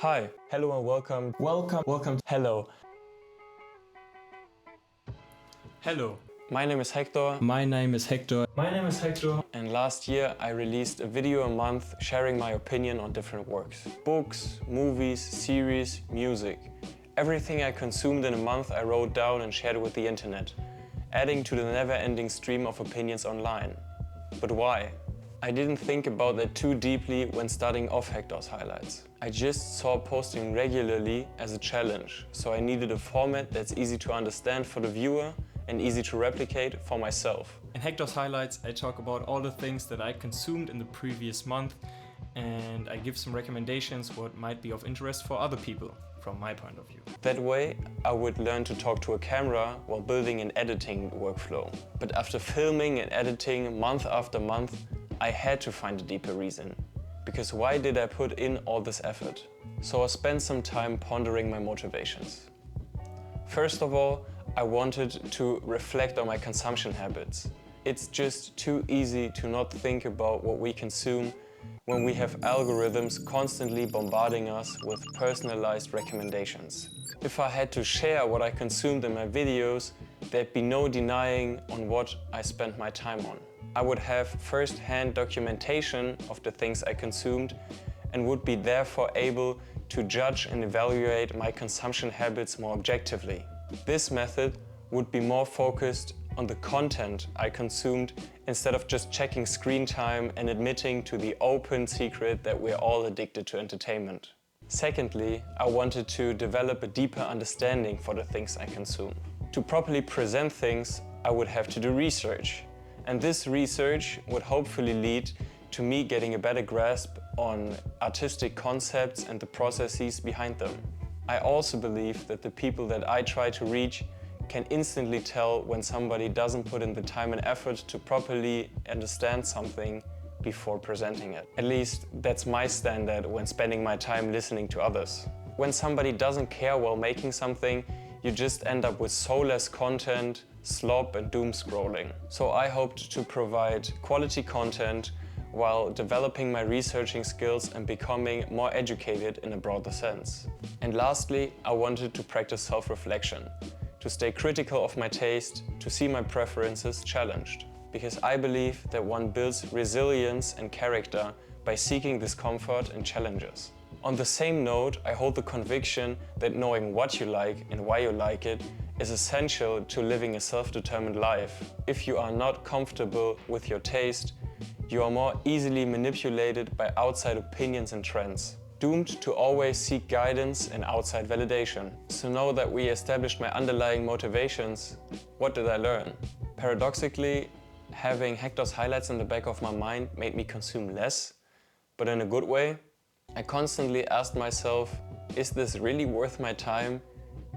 Hi, hello and welcome. Welcome. Hello. Hello. My name is Hector. My name is Hector. And last year I released a video a month sharing my opinion on different works. Books, movies, series, music. Everything I consumed in a month I wrote down and shared with the internet, adding to the never-ending stream of opinions online. But why? I didn't think about that too deeply when starting off Hector's highlights. I just saw posting regularly as a challenge, so I needed a format that's easy to understand for the viewer and easy to replicate for myself. In Hector's highlights, I talk about all the things that I consumed in the previous month, and I give some recommendations what might be of interest for other people, from my point of view. That way, I would learn to talk to a camera while building an editing workflow. But after filming and editing month after month, I had to find a deeper reason. Because why did I put in all this effort? So I spent some time pondering my motivations. First of all, I wanted to reflect on my consumption habits. It's just too easy to not think about what we consume when we have algorithms constantly bombarding us with personalized recommendations. If I had to share what I consumed in my videos, there'd be no denying on what I spent my time on. I would have first-hand documentation of the things I consumed and would be therefore able to judge and evaluate my consumption habits more objectively. This method would be more focused on the content I consumed instead of just checking screen time and admitting to the open secret that we're all addicted to entertainment. Secondly, I wanted to develop a deeper understanding for the things I consume. To properly present things, I would have to do research. And this research would hopefully lead to me getting a better grasp on artistic concepts and the processes behind them. I also believe that the people that I try to reach can instantly tell when somebody doesn't put in the time and effort to properly understand something before presenting it. At least that's my standard when spending my time listening to others. When somebody doesn't care while making something, you just end up with soulless content, slop and doom scrolling. So I hoped to provide quality content while developing my researching skills and becoming more educated in a broader sense. And lastly, I wanted to practice self-reflection, to stay critical of my taste, to see my preferences challenged. Because I believe that one builds resilience and character by seeking discomfort and challenges. On the same note, I hold the conviction that knowing what you like and why you like it is essential to living a self-determined life. If you are not comfortable with your taste, you are more easily manipulated by outside opinions and trends, doomed to always seek guidance and outside validation. So now that we established my underlying motivations, what did I learn? Paradoxically, having Hector's highlights in the back of my mind made me consume less, but in a good way. I constantly asked myself, is this really worth my time?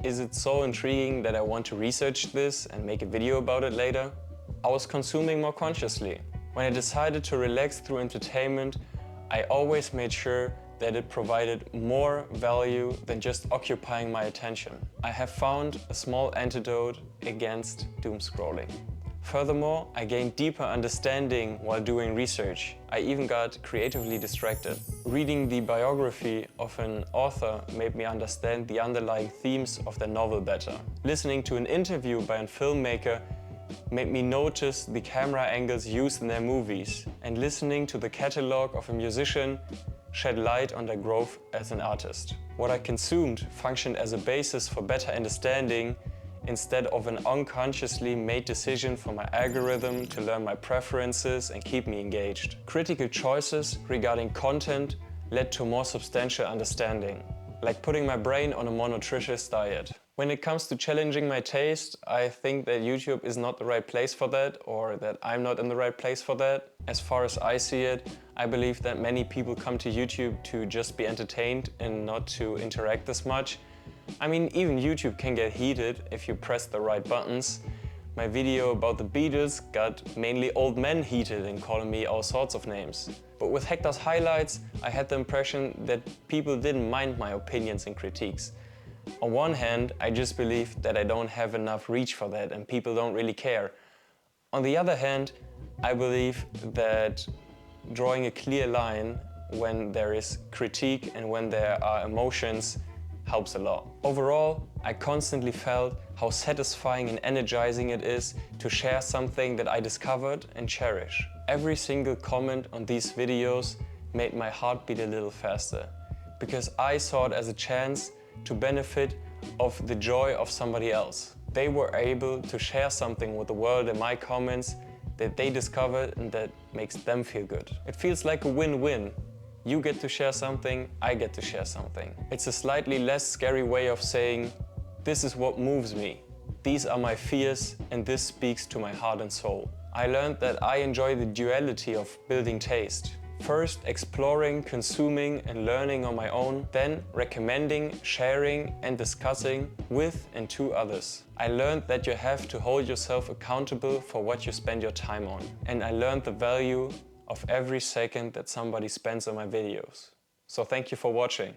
Is it so intriguing that I want to research this and make a video about it later? I was consuming more consciously. When I decided to relax through entertainment, I always made sure that it provided more value than just occupying my attention. I have found a small antidote against doom scrolling. Furthermore, I gained deeper understanding while doing research. I even got creatively distracted. Reading the biography of an author made me understand the underlying themes of their novel better. Listening to an interview by a filmmaker made me notice the camera angles used in their movies. And listening to the catalog of a musician shed light on their growth as an artist. What I consumed functioned as a basis for better understanding instead of an unconsciously made decision for my algorithm to learn my preferences and keep me engaged. Critical choices regarding content led to more substantial understanding, like putting my brain on a more nutritious diet. When it comes to challenging my taste, I think that YouTube is not the right place for that, or that I'm not in the right place for that. As far as I see it, I believe that many people come to YouTube to just be entertained and not to interact as much. I mean, even YouTube can get heated if you press the right buttons. My video about the Beatles got mainly old men heated and calling me all sorts of names. But with Hector's highlights, I had the impression that people didn't mind my opinions and critiques. On one hand, I just believe that I don't have enough reach for that and people don't really care. On the other hand, I believe that drawing a clear line when there is critique and when there are emotions helps a lot. Overall, I constantly felt how satisfying and energizing it is to share something that I discovered and cherish. Every single comment on these videos made my heart beat a little faster, because I saw it as a chance to benefit of the joy of somebody else. They were able to share something with the world in my comments that they discovered and that makes them feel good. It feels like a win-win. You get to share something, I get to share something. It's a slightly less scary way of saying, this is what moves me. These are my fears and this speaks to my heart and soul. I learned that I enjoy the duality of building taste. First exploring, consuming and learning on my own, then recommending, sharing and discussing with and to others. I learned that you have to hold yourself accountable for what you spend your time on. And I learned the value of every second that somebody spends on my videos. So thank you for watching.